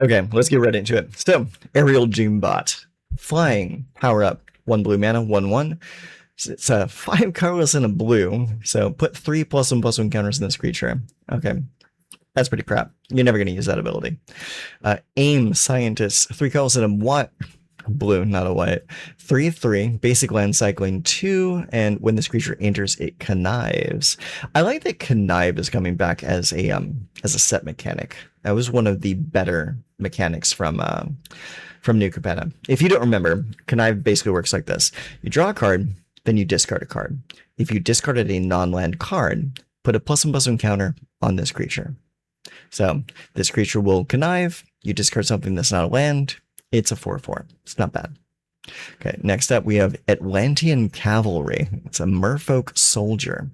Okay, let's get right into it. So, Aerial Bot, flying, power up, 1 blue mana, 1/1. It's a 5 colorless and a blue, so put 3+1/+1 counters in this creature. Okay, that's pretty crap. You're never going to use that ability. Aim Scientist, 3 colors and a white, blue, not a white. 3/3, basic land cycling 2, and when this creature enters, it connives. I like that connive is coming back as a set mechanic. That was one of the better mechanics from New Capenna. If you don't remember, connive basically works like this: you draw a card, then you discard a card. If you discarded a non-land card, put a +1/+1 counter on this creature. So this creature will connive. You discard something that's not a land. It's a 4/4. It's not bad. Okay, next up we have Atlantean Cavalry. It's a merfolk soldier.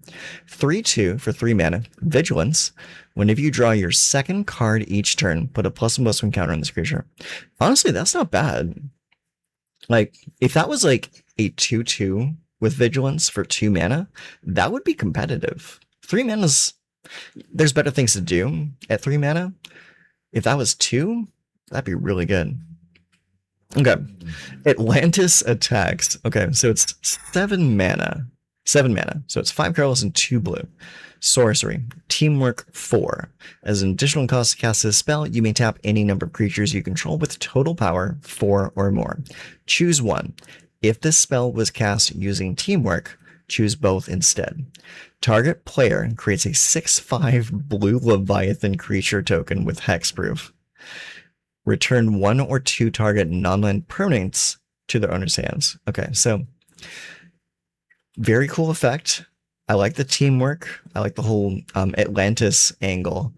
3/2 for 3 mana. Vigilance. Whenever you draw your second card each turn, put a +1/+1 counter on this creature. Honestly, that's not bad. Like, if that was like a 2/2 with Vigilance for 2 mana, that would be competitive. 3 mana's... There's better things to do at 3 mana. If that was 2, that'd be really good. Okay. Atlantis Attacks. Okay, so it's 7 mana. 7 mana. So it's 5 colorless and 2 blue. Sorcery. Teamwork 4. As an additional cost to cast this spell, you may tap any number of creatures you control with total power 4 or more. Choose one. If this spell was cast using Teamwork, choose both instead. Target player creates a 6/5 blue Leviathan creature token with hexproof. Return 1 or 2 target non-land permanents to their owner's hands. Okay, so very cool effect. I like the teamwork. I like the whole Atlantis angle,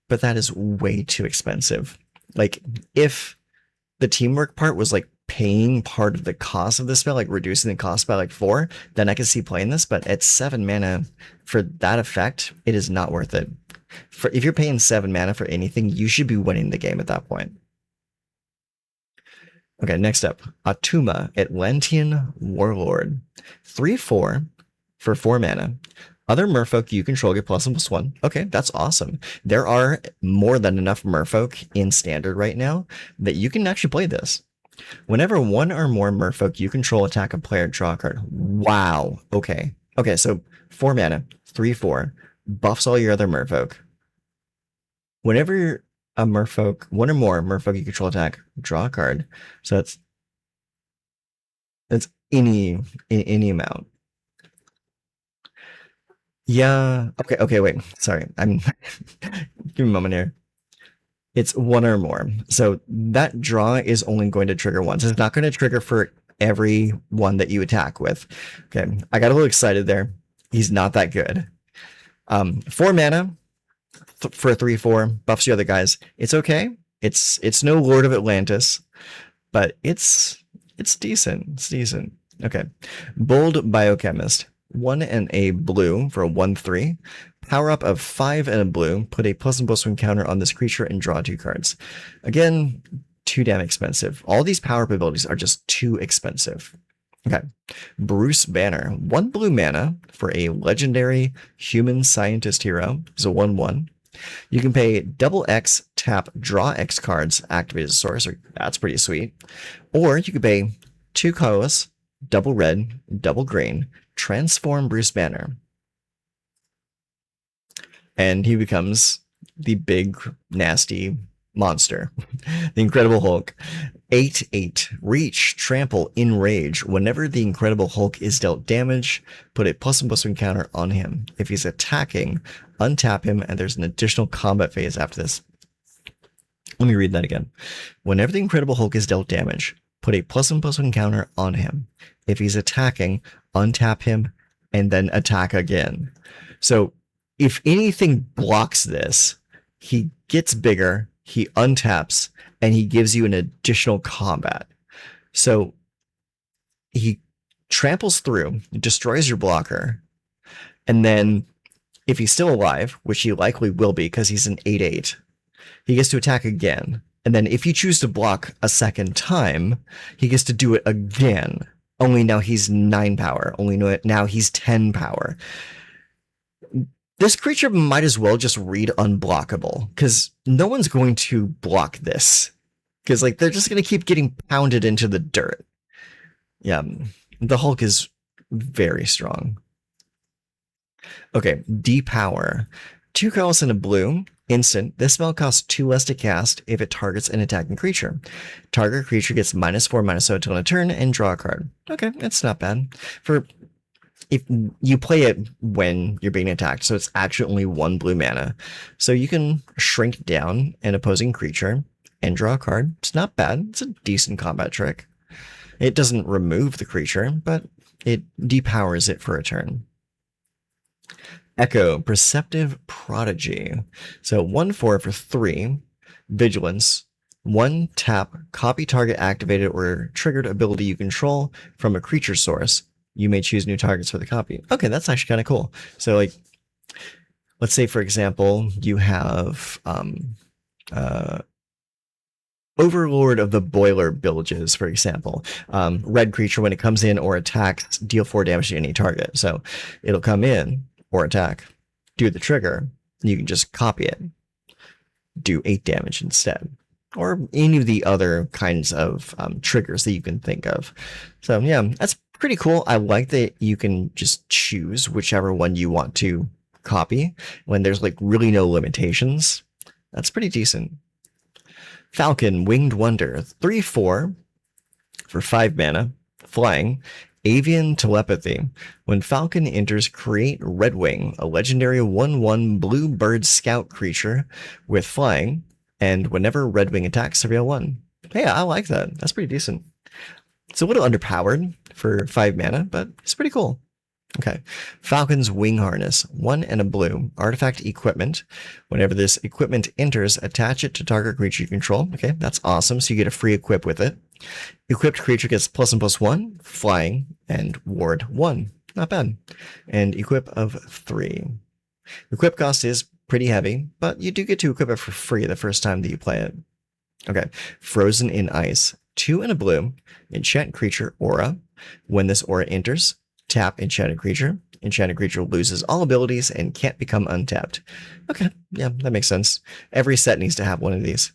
but that is way too expensive. Like, if the teamwork part was like paying part of the cost of the spell, like reducing the cost by like 4, then I could see playing this. But at 7 mana for that effect, it is not worth it. If you're paying 7 mana for anything, you should be winning the game at that point. Okay, next up, Atuma, Atlantean Warlord. 3/4 for 4 mana. Other merfolk you control get +1/+1. Okay, that's awesome. There are more than enough merfolk in standard right now that you can actually play this. Whenever 1 or more merfolk you control attack a player, draw a card. Wow. Okay. Okay, so 4 mana, 3/4, buffs all your other merfolk. Whenever a merfolk, 1 or more merfolk you control attack, draw a card. So that's any amount. Yeah. Okay, wait. Sorry. Give me a moment here. It's 1 or more. So that draw is only going to trigger once. It's not going to trigger for every one that you attack with. Okay. I got a little excited there. He's not that good. 4 mana for 3/4, buffs the other guys. It's okay. It's no Lord of Atlantis, but it's decent. It's decent. Okay. Bold Biochemist. 1 and a blue for a 1/3. Power up of 5 and a blue. Put a +1/+1 counter on this creature and draw 2 cards. Again, too damn expensive. All these power up abilities are just too expensive. Okay. Bruce Banner. 1 blue mana for a legendary human scientist hero. It's a 1/1. You can pay X, tap, draw X cards, activate as a sorcerer. That's pretty sweet. Or you could pay 2 colorless, double red, double green, transform Bruce Banner. And he becomes the big, nasty monster. The Incredible Hulk. 8/8. Reach, trample, enrage. Whenever the Incredible Hulk is dealt damage, put a +1/+1 counter on him. If he's attacking, untap him, and there's an additional combat phase after this. Let me read that again. Whenever the Incredible Hulk is dealt damage, put a +1/+1 counter on him. If he's attacking, untap him, and then attack again. So if anything blocks this, he gets bigger, he untaps, and he gives you an additional combat. So he tramples through, destroys your blocker, and then if he's still alive, which he likely will be because he's an 8/8, he gets to attack again. And then if you choose to block a second time, he gets to do it again. Only now he's 9 power. Only now he's 10 power. This creature might as well just read unblockable, because no one's going to block this. Because like they're just gonna keep getting pounded into the dirt. Yeah, the Hulk is very strong. Okay, depower. 2 colors and a blue. Instant. This spell costs 2 less to cast if it targets an attacking creature. Target creature gets -4/-0 until a turn and draw a card. Okay, that's not bad. For if you play it when you're being attacked, so it's actually only 1 blue mana. So you can shrink down an opposing creature and draw a card. It's not bad. It's a decent combat trick. It doesn't remove the creature, but it depowers it for a turn. Echo, Perceptive Prodigy. So 1/4 for 3. Vigilance. 1 tap, copy target activated or triggered ability you control from a creature source. You may choose new targets for the copy. Okay, that's actually kind of cool. So like, let's say for example, you have Overlord of the Boiler Villages, for example. Red creature, when it comes in or attacks, deal 4 damage to any target. So it'll come in or attack, do the trigger, you can just copy it, do 8 damage instead. Or any of the other kinds of triggers that you can think of. So yeah, that's pretty cool. I like that you can just choose whichever one you want to copy when there's like really no limitations. That's pretty decent. Falcon, Winged Wonder, 3/4 for 5 mana, flying, Avian Telepathy. When Falcon enters, create Redwing, a legendary 1/1 blue bird scout creature with flying, and whenever Redwing attacks, reveal 1. Hey, I like that. That's pretty decent. It's a little underpowered for 5 mana, but it's pretty cool. Okay. Falcon's Wing Harness, 1 and a blue. Artifact equipment. Whenever this equipment enters, attach it to target creature you control. Okay, that's awesome. So you get a free equip with it. Equipped creature gets +1/+1, flying, and ward 1. Not bad. And equip of 3. Equip cost is pretty heavy, but you do get to equip it for free the first time that you play it. Okay. Frozen in Ice, 2 and a blue. Enchant creature aura. When this aura enters, tap enchanted creature. Enchanted creature loses all abilities and can't become untapped. Okay, yeah, that makes sense. Every set needs to have one of these.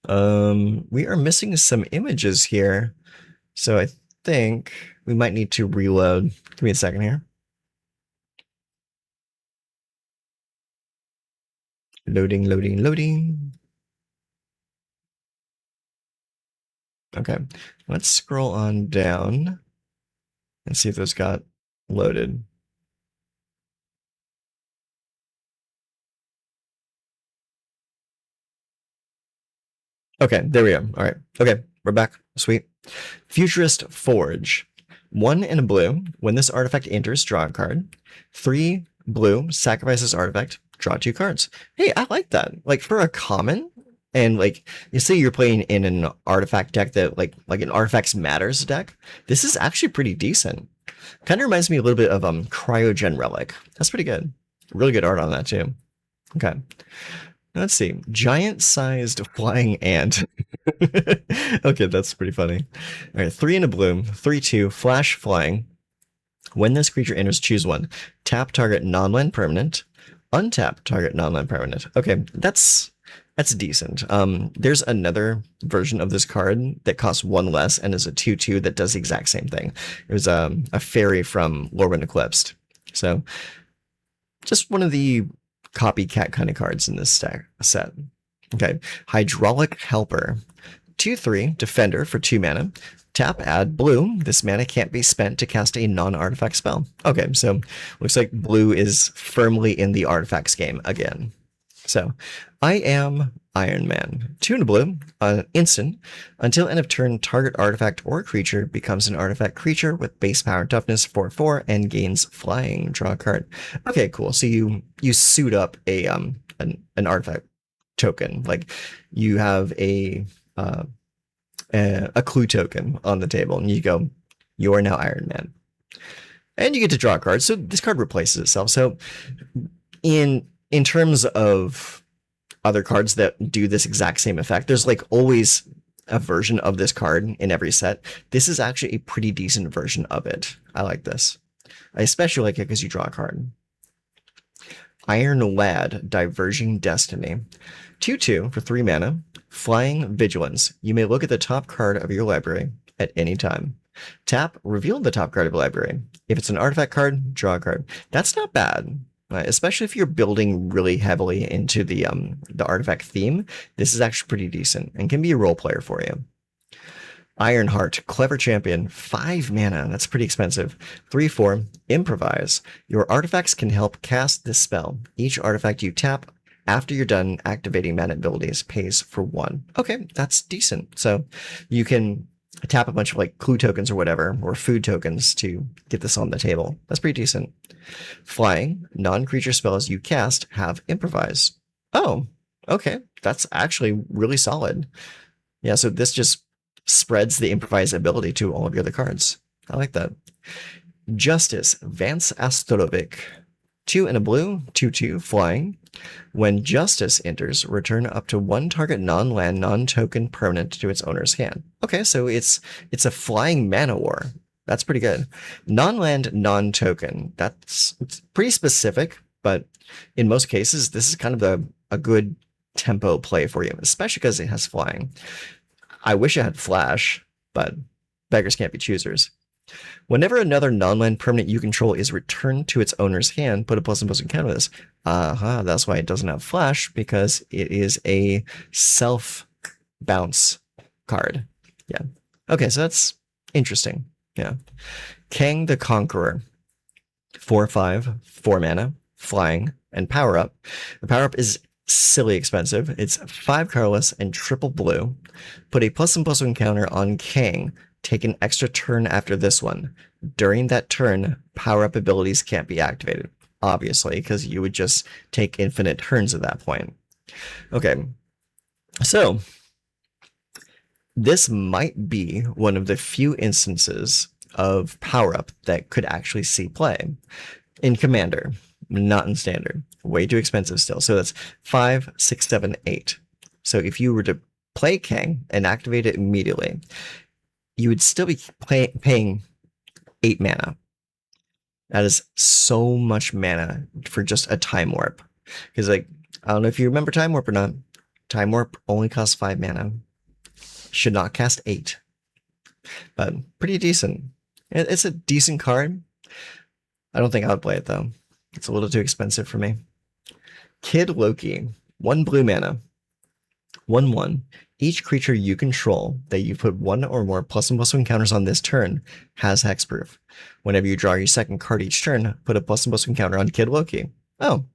We are missing some images here, so I think we might need to reload. Give me a second here. Loading, loading, loading. Okay, let's scroll on down and see if those got loaded. Okay, there we go. All right. Okay, we're back. Sweet. Futurist Forge. 1 and a blue. When this artifact enters, draw a card. 3 blue, sacrifice this artifact, draw 2 cards. Hey, I like that. Like for a common, and like you say you're playing in an artifact deck that like an Artifacts Matters deck, this is actually pretty decent. Kind of reminds me a little bit of Cryogen Relic. That's pretty good. Really good art on that too. Okay. Let's see. Giant-sized flying ant. Okay, that's pretty funny. All right, 3 and a blue, 3/2, flash flying. When this creature enters, choose 1. Tap target non-land permanent. Untap target non-land permanent. Okay, that's decent. There's another version of this card that costs 1 less and is a 2/2 that does the exact same thing. It was a fairy from Lorwyn Eclipsed. So, just one of the copycat kind of cards in this set. Okay, Hydraulic Helper. 2/3, Defender for 2 mana. Tap, add blue. This mana can't be spent to cast a non-artifact spell. Okay, so looks like blue is firmly in the artifacts game again. So, I am Iron Man. 2 and a blue, instant. Until end of turn, target artifact or creature becomes an artifact creature with base power and toughness 4/4 and gains flying. Draw a card. Okay, cool. So you suit up a an artifact token. Like you have a clue token on the table, and you go, you are now Iron Man, and you get to draw a card. So this card replaces itself. So in terms of other cards that do this exact same effect, there's like always a version of this card in every set. This is actually a pretty decent version of it. I like this. I especially like it because you draw a card. Iron Lad, Diverging Destiny. 2/2 for 3 mana. Flying Vigilance. You may look at the top card of your library at any time. Tap, reveal the top card of the library. If it's an artifact card, draw a card. That's not bad. Especially if you're building really heavily into the artifact theme, this is actually pretty decent and can be a role player for you. Ironheart, Clever Champion, 5 mana. That's pretty expensive. 3/4, Improvise. Your artifacts can help cast this spell. Each artifact you tap after you're done activating mana abilities pays for 1. Okay, that's decent. So you can tap a bunch of like clue tokens or whatever, or food tokens to get this on the table. That's pretty decent. Flying, non-creature spells you cast have Improvise. Oh, okay. That's actually really solid. Yeah, so this just spreads the improvise ability to all of your other cards. I like that. Justice, Vance Astorovic. 2 and a blue, 2/2, flying. When Justice enters, return up to 1 target non-land, non-token permanent to its owner's hand. Okay, so it's a flying mana war. That's pretty good. Non-land, non-token. It's pretty specific, but in most cases, this is kind of a good tempo play for you, especially because it has flying. I wish it had flash, but beggars can't be choosers. Whenever another non-land permanent you control is returned to its owner's hand, put a +1/+1 counter this. That's why it doesn't have flash, because it is a self-bounce card. Yeah. Okay, so that's interesting. Yeah. Kang the Conqueror. 4/5, 4 mana, flying, and power up. The power up is silly expensive. It's 5 colorless and triple blue. Put a +1/+1 counter on Kang. Take an extra turn after this one. During that turn, power-up abilities can't be activated, obviously, because you would just take infinite turns at that point. Okay, so this might be one of the few instances of power-up that could actually see play in Commander, not in Standard. Way too expensive still. So that's 5, 6, 7, 8. So if you were to play Kang and activate it immediately, you would still be paying 8 mana. That is so much mana for just a Time Warp. Because, like, I don't know if you remember Time Warp or not. Time Warp only costs 5 mana. Should not cast 8. But pretty decent. It's a decent card. I don't think I would play it, though. It's a little too expensive for me. Kid Loki. 1 blue mana. 1/1. Each creature you control that you put 1 or more +1/+1 counters on this turn has hexproof. Whenever you draw your second card each turn, put a +1/+1 counter on Kid Loki. Oh,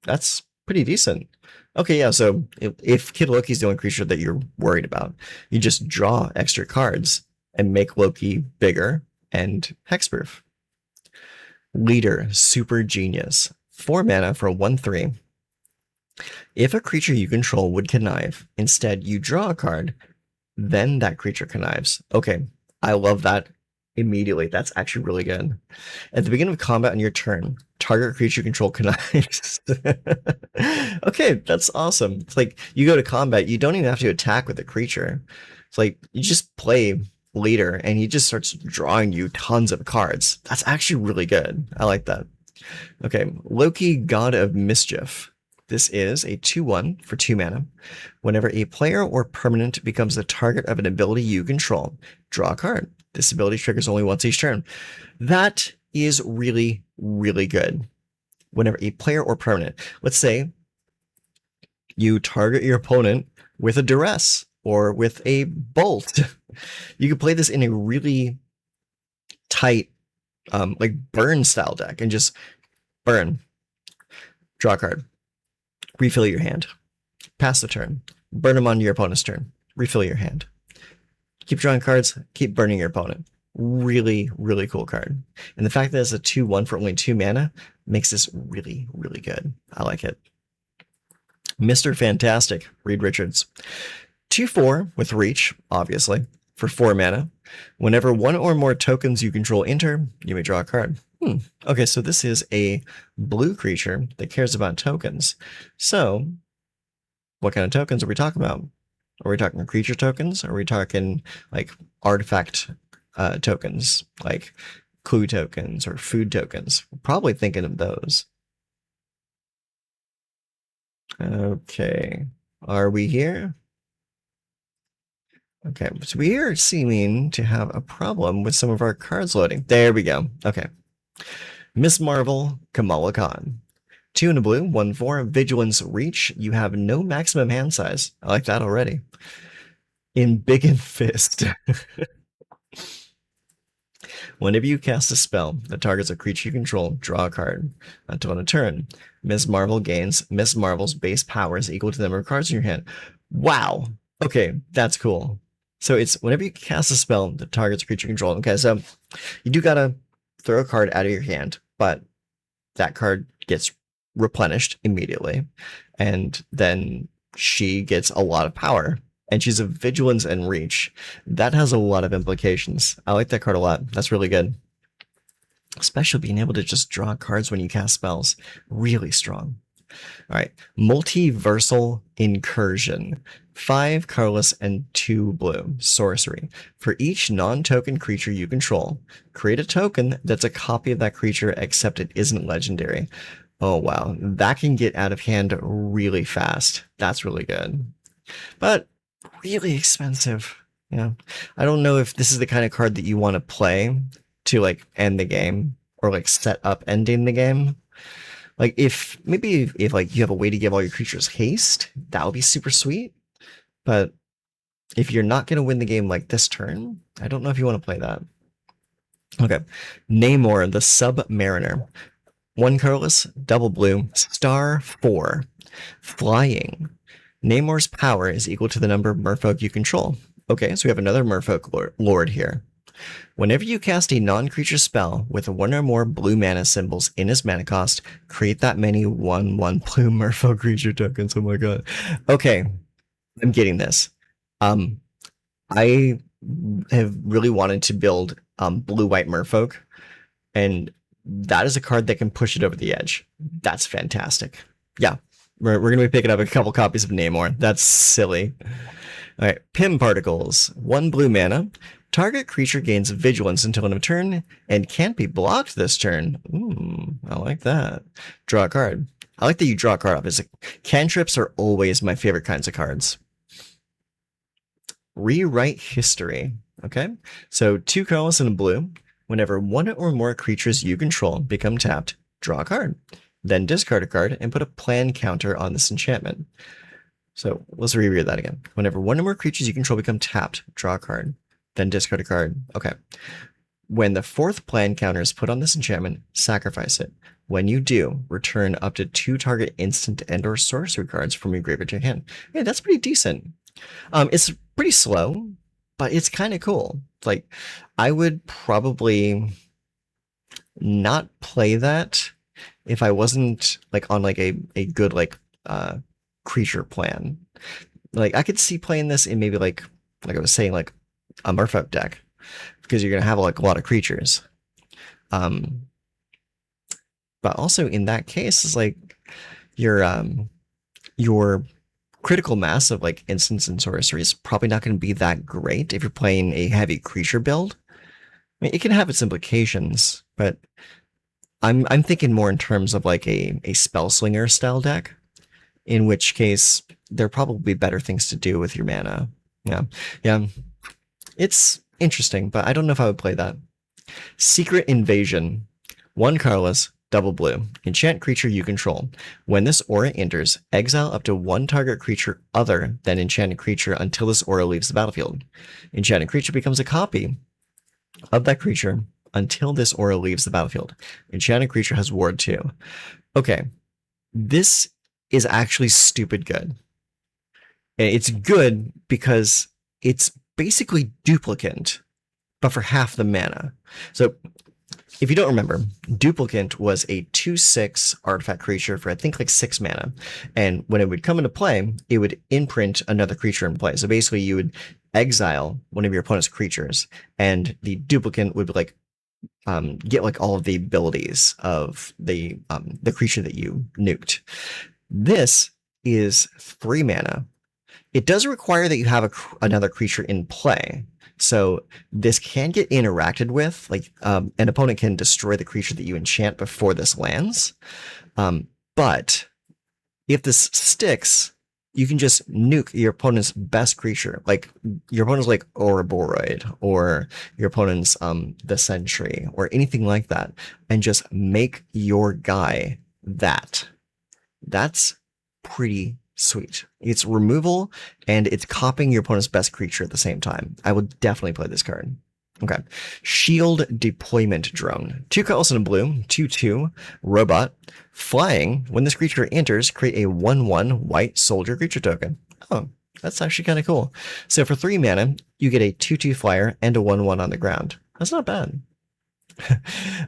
that's pretty decent. Okay, yeah, so if Kid Loki's the only creature that you're worried about, you just draw extra cards and make Loki bigger and hexproof. Leader, Super Genius. 4 mana for a 1/3. If a creature you control would connive, instead you draw a card, then that creature connives. Okay, I love that immediately. That's actually really good. At the beginning of combat on your turn, target creature you control connives. Okay, that's awesome. It's like you go to combat, you don't even have to attack with the creature. It's like you just play Leader and he just starts drawing you tons of cards. That's actually really good. I like that. Okay, Loki, God of Mischief. This is a 2/1 for 2 mana. Whenever a player or permanent becomes the target of an ability you control, draw a card. This ability triggers only once each turn. That is really, really good. Whenever a player or permanent, let's say you target your opponent with a duress or with a bolt, you can play this in a really tight, like burn style deck and just burn, draw a card. Refill your hand. Pass the turn. Burn them on your opponent's turn. Refill your hand. Keep drawing cards. Keep burning your opponent. Really, really cool card. And the fact that it's a 2/1 for only 2 mana makes this really, really good. I like it. Mr. Fantastic, Reed Richards. 2/4 with Reach, obviously, for 4 mana. Whenever 1 or more tokens you control enter, you may draw a card. Okay, so this is a blue creature that cares about tokens. So, what kind of tokens are we talking about? Are we talking creature tokens? Are we talking like artifact tokens? Like clue tokens or food tokens. We're probably thinking of those. Okay, are we here? Okay, so we are seeming to have a problem with some of our cards loading. There we go. Okay. Miss Marvel, Kamala Khan. 2 in a blue, 1/4, Vigilance Reach. You have no maximum hand size. I like that already. In Big and Fist. Whenever you cast a spell that targets a creature you control, draw a card. Until on a turn, Miss Marvel gains Miss Marvel's base power is equal to the number of cards in your hand. Wow. Okay, that's cool. So it's whenever you cast a spell that targets a creature you control. Okay, so you do gotta throw a card out of your hand, but that card gets replenished immediately, and then she gets a lot of power. And she's a vigilance and reach. That has a lot of implications. I like that card a lot. That's really good. Especially being able to just draw cards when you cast spells. Really strong. All right. Multiversal Incursion. 5 colorless and 2 blue. Sorcery. For each non-token creature you control, create a token that's a copy of that creature except it isn't legendary. Oh, wow. That can get out of hand really fast. That's really good. But really expensive. Yeah. I don't know if this is the kind of card that you want to play to like end the game or like set up ending the game. Like if maybe if like you have a way to give all your creatures haste, that would be super sweet. But if you're not going to win the game like this turn, I don't know if you want to play that. Okay. Namor, the Submariner. 1 colorless, double blue, star 4. Flying. Namor's power is equal to the number of merfolk you control. Okay, so we have another merfolk lord here. Whenever you cast a non-creature spell with 1 or more blue mana symbols in its mana cost, create that many 1/1 blue merfolk creature tokens. Oh my god. Okay, I'm getting this. I have really wanted to build blue-white merfolk, and that is a card that can push it over the edge. That's fantastic. Yeah, we're going to be picking up a couple copies of Namor. That's silly. All right, Pim Particles. 1 blue mana. Target creature gains vigilance until end of turn and can't be blocked this turn. Ooh, I like that. Draw a card. I like that you draw a card off. Cantrips are always my favorite kinds of cards. Rewrite history. Okay, so 2 colorless and a blue. Whenever 1 or more creatures you control become tapped, draw a card. Then discard a card and put a plan counter on this enchantment. So let's reread that again. Whenever 1 or more creatures you control become tapped, draw a card. Then discard a card. Okay. When the 4th plan counter is put on this enchantment, sacrifice it. When you do, return up to 2 target instant and or sorcery cards from your graveyard to your hand. Yeah, that's pretty decent. It's pretty slow, but it's kind of cool. Like, I would probably not play that if I wasn't like on like a good like creature plan. Like I could see playing this in maybe like I was saying, like a Merfolk deck, because you're gonna have like a lot of creatures. But also in that case, is like your critical mass of like instants and sorcery is probably not going to be that great if you're playing a heavy creature build. I mean, it can have its implications, but I'm thinking more in terms of like a Spellslinger style deck, in which case there are probably better things to do with your mana. Yeah, it's interesting, but I don't know if I would play that. Secret Invasion. 1 colorless, double blue. Enchant creature you control. When this aura enters, exile up to 1 target creature other than enchanted creature until this aura leaves the battlefield. Enchanted creature becomes a copy of that creature until this aura leaves the battlefield. Enchanted creature has ward 2. Okay, this is actually stupid good. It's good because it's basically duplicate, but for half the mana. So if you don't remember, Duplicant was a 2/6 artifact creature for I think like 6 mana. And when it would come into play, it would imprint another creature in play. So basically you would exile one of your opponent's creatures, and the Duplicant would like get like all of the abilities of the creature that you nuked. This is 3 mana. It does require that you have another creature in play. So this can get interacted with, like an opponent can destroy the creature that you enchant before this lands. But if this sticks, you can just nuke your opponent's best creature, like your opponent's like Ouroboros or your opponent's the Sentry or anything like that, and just make your guy that. That's pretty sweet. It's removal and it's copying your opponent's best creature at the same time. I would definitely play this card. Okay. Shield Deployment Drone. 2 colors in a blue, 2/2, robot. Flying. When this creature enters, create a 1/1 white soldier creature token. Oh, that's actually kind of cool. So for 3 mana, you get a 2/2 flyer and a 1/1 on the ground. That's not bad.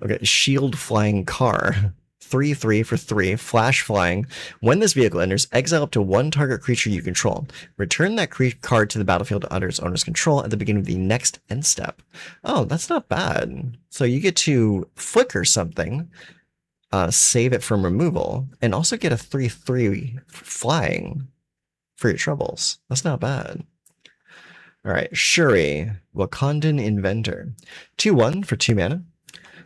Okay, Shield Flying Car. 3/3 for 3, flash flying. When this vehicle enters, exile up to 1 target creature you control. Return that card to the battlefield under its owner's control at the beginning of the next end step. Oh, that's not bad. So you get to flicker something, save it from removal, and also get a 3/3 flying for your troubles. That's not bad. All right, Shuri, Wakandan Inventor. 2/1 for 2 mana.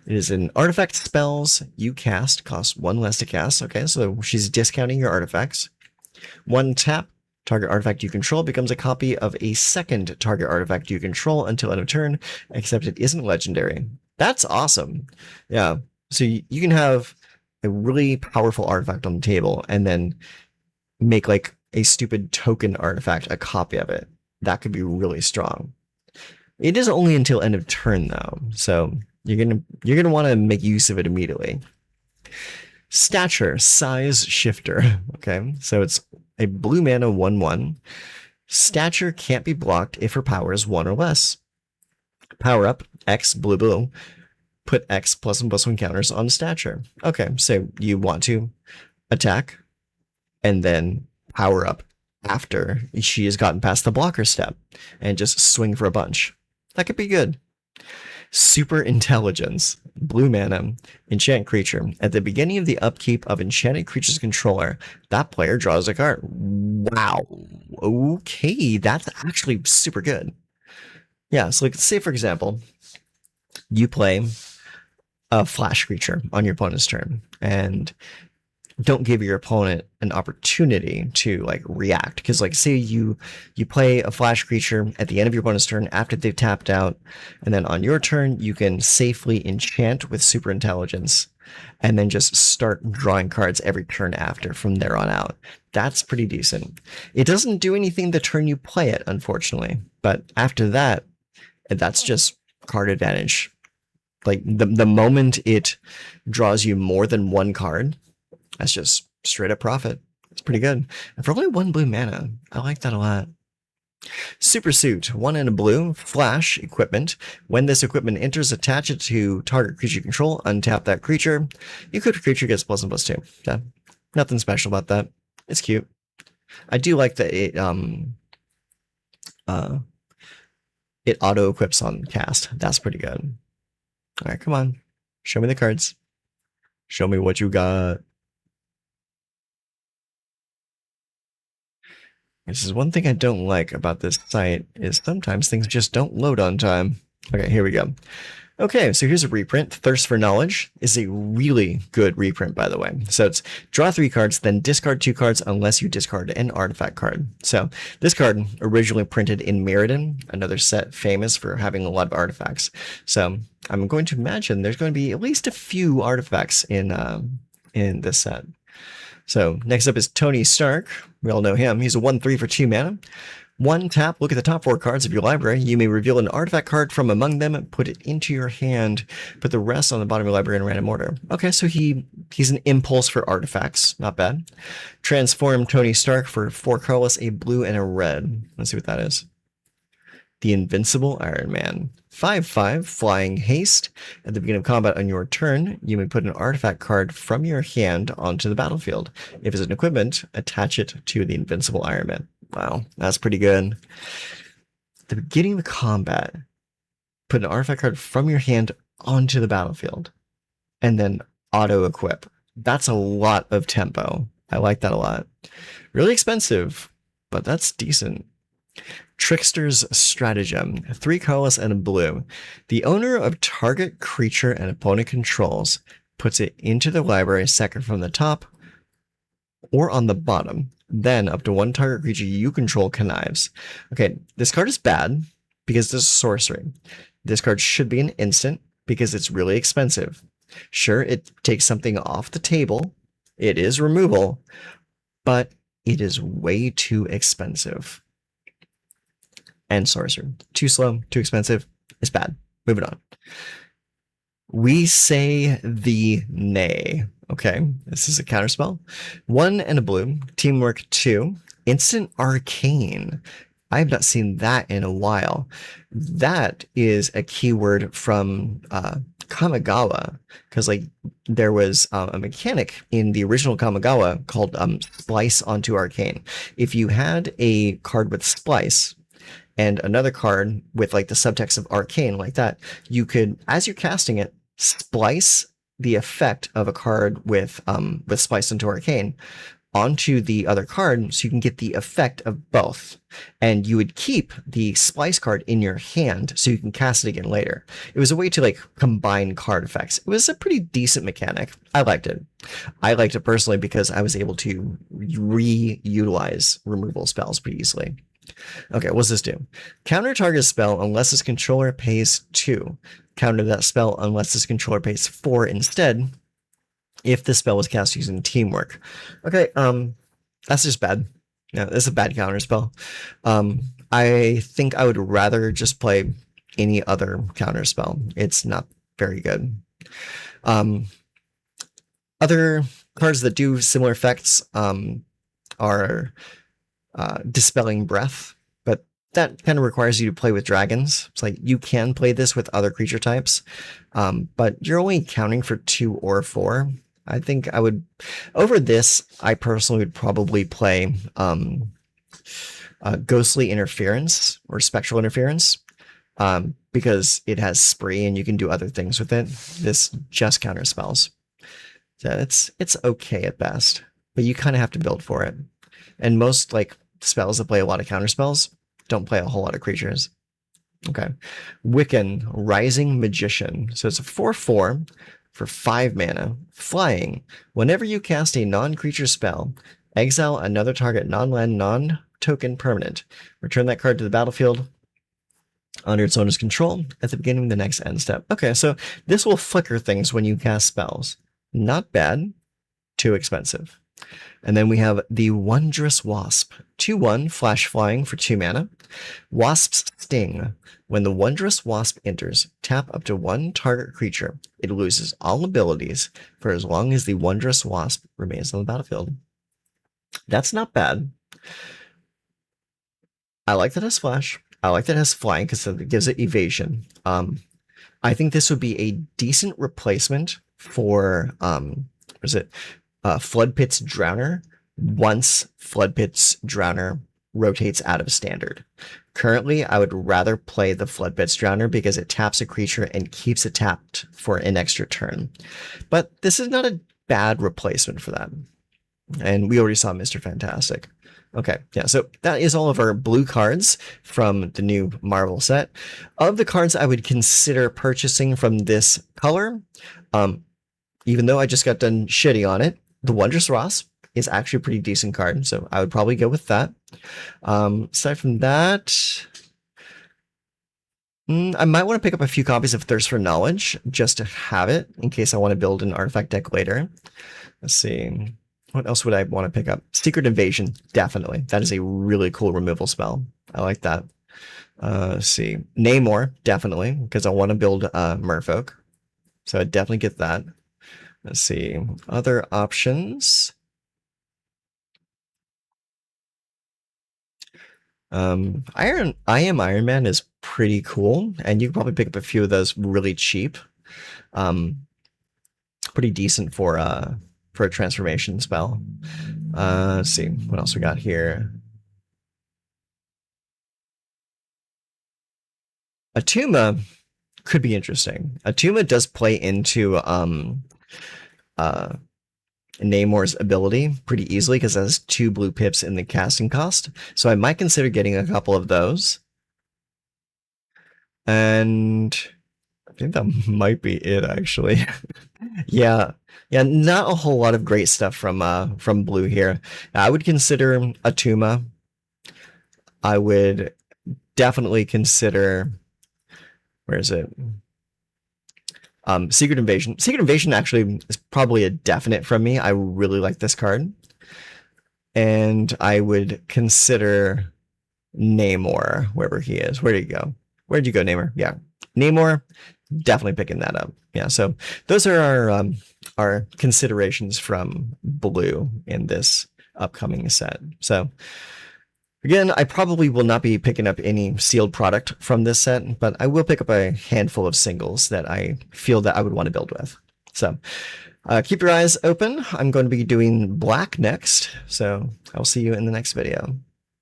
It is an artifact spells you cast, costs 1 less to cast. Okay, so she's discounting your artifacts. 1 tap, target artifact you control becomes a copy of a second target artifact you control until end of turn, except it isn't legendary. That's awesome. Yeah, so you can have a really powerful artifact on the table and then make like a stupid token artifact a copy of it. That could be really strong. It is only until end of turn though, so you're gonna want to make use of it immediately. Stature Size Shifter. Okay, so it's a blue mana 1/1. Stature can't be blocked if her power is 1 or less. Power up X blue. Put X +1/+1 counters on Stature. Okay, so you want to attack and then power up after she has gotten past the blocker step and just swing for a bunch. That could be good. Super Intelligence, blue mana, enchant creature. At the beginning of the upkeep of enchanted creature's controller, that player draws a card. Wow. Okay, that's actually super good. Yeah, so like say for example, you play a flash creature on your opponent's turn and don't give your opponent an opportunity to like react, because like say you play a flash creature at the end of your opponent's turn after they've tapped out, and then on your turn you can safely enchant with super intelligence and then just start drawing cards every turn after from there on out. That's pretty decent. It doesn't do anything the turn you play it, unfortunately, but after that, that's just card advantage. Like the moment it draws you more than 1 card, that's just straight up profit. It's pretty good. And for only 1 blue mana, I like that a lot. Super Suit, 1 and a blue, flash equipment. When this equipment enters, attach it to target creature you control, untap that creature. Your creature gets +1/+2. Yeah, nothing special about that. It's cute. I do like that it auto equips on cast. That's pretty good. All right, come on. Show me the cards. Show me what you got. This is one thing I don't like about this site, is sometimes things just don't load on time. Okay, here we go. Okay, so here's a reprint. Thirst for Knowledge is a really good reprint, by the way. So it's draw 3 cards, then discard 2 cards unless you discard an artifact card. So this card originally printed in Mirrodin, another set famous for having a lot of artifacts. So I'm going to imagine there's going to be at least a few artifacts in this set. So next up is Tony Stark. We all know him. He's a 1/3 for 2 mana. 1 tap, look at the top 4 cards of your library. You may reveal an artifact card from among them, put it into your hand, put the rest on the bottom of your library in random order. Okay, so he's an impulse for artifacts. Not bad. Transform Tony Stark for 4 colorless, a blue, and a red. Let's see what that is. The Invincible Iron Man. 5/5, Flying Haste. At the beginning of combat on your turn, you may put an artifact card from your hand onto the battlefield. If it's an equipment, attach it to the Invincible Iron Man. Wow, that's pretty good. At the beginning of the combat, put an artifact card from your hand onto the battlefield, and then auto-equip. That's a lot of tempo. I like that a lot. Really expensive, but that's decent. Trickster's Stratagem, 3 colorless and a blue. The owner of target creature and opponent controls puts it into the library second from the top or on the bottom. Then up to 1 target creature you control connives. Okay, this card is bad because this is sorcery. This card should be an instant because it's really expensive. Sure, it takes something off the table. It is removal, but it is way too expensive. And sorcerer. Too slow, too expensive. It's bad. Moving on. We say the nay. Okay, this is a counterspell. 1 and a blue. Teamwork 2. Instant Arcane. I have not seen that in a while. That is a keyword from Kamigawa, because like there was a mechanic in the original Kamigawa called Splice onto Arcane. If you had a card with Splice and another card with like the subtext of Arcane like that, you could, as you're casting it, splice the effect of a card with Splice into Arcane onto the other card so you can get the effect of both. And you would keep the splice card in your hand so you can cast it again later. It was a way to like combine card effects. It was a pretty decent mechanic. I liked it. I liked it personally because I was able to reutilize removal spells pretty easily. Okay, what's this do? Counter target spell unless its controller pays 2. Counter that spell unless its controller pays 4 instead, if the spell was cast using teamwork. Okay, that's just bad. Yeah, that's a bad counter spell. I think I would rather just play any other counter spell. It's not very good. Other cards that do similar effects are Dispelling Breath, but that kind of requires you to play with dragons. It's like you can play this with other creature types, but you're only counting for 2 or 4. I think I would, over this, I personally would probably play Ghostly Interference or Spectral Interference, because it has spree and you can do other things with it. This just counter spells. So it's okay at best, but you kind of have to build for it. And most like spells that play a lot of counter spells don't play a whole lot of creatures. Okay. Wiccan, Rising Magician. So it's a 4/4 for 5 mana, flying. Whenever you cast a non-creature spell, exile another target non-land, non-token permanent. Return that card to the battlefield under its owner's control at the beginning of the next end step. Okay, so this will flicker things when you cast spells. Not bad, too expensive. And then we have the Wondrous Wasp. 2/1, flash flying for 2 mana. Wasp's Sting. When the Wondrous Wasp enters, tap up to 1 target creature. It loses all abilities for as long as the Wondrous Wasp remains on the battlefield. That's not bad. I like that it has flash. I like that it has flying because it gives it evasion. I think this would be a decent replacement for Floodpit's Drowner once Floodpit's Drowner rotates out of standard. Currently, I would rather play the Floodpit's Drowner because it taps a creature and keeps it tapped for an extra turn. But this is not a bad replacement for that. And we already saw Mr. Fantastic. Okay, yeah, so that is all of our blue cards from the new Marvel set. Of the cards I would consider purchasing from this color, even though I just got done shitting on it, the Wondrous Wasp is actually a pretty decent card, so I would probably go with that. Aside from that, I might want to pick up a few copies of Thirst for Knowledge just to have it in case I want to build an artifact deck later. Let's see. What else would I want to pick up? Secret Invasion, definitely. That is a really cool removal spell. I like that. Let's see. Namor, definitely, because I want to build Merfolk. So I'd definitely get that. Let's see. Other options. I Am Iron Man is pretty cool, and you can probably pick up a few of those really cheap. Pretty decent for a transformation spell. Let's see what else we got here. Atuma could be interesting. Atuma does play into Namor's ability pretty easily because it has 2 blue pips in the casting cost. So I might consider getting a couple of those. And I think that might be it, actually. Yeah, not a whole lot of great stuff from blue here. I would consider Atuma. I would definitely consider, where is it? Secret Invasion. Secret Invasion actually is probably a definite from me. I really like this card. And I would consider Namor, wherever he is. Where did he go? Where'd you go, Namor? Yeah, Namor, definitely picking that up. Yeah, so those are our considerations from blue in this upcoming set. So again, I probably will not be picking up any sealed product from this set, but I will pick up a handful of singles that I feel that I would want to build with. So keep your eyes open. I'm going to be doing black next, so I'll see you in the next video.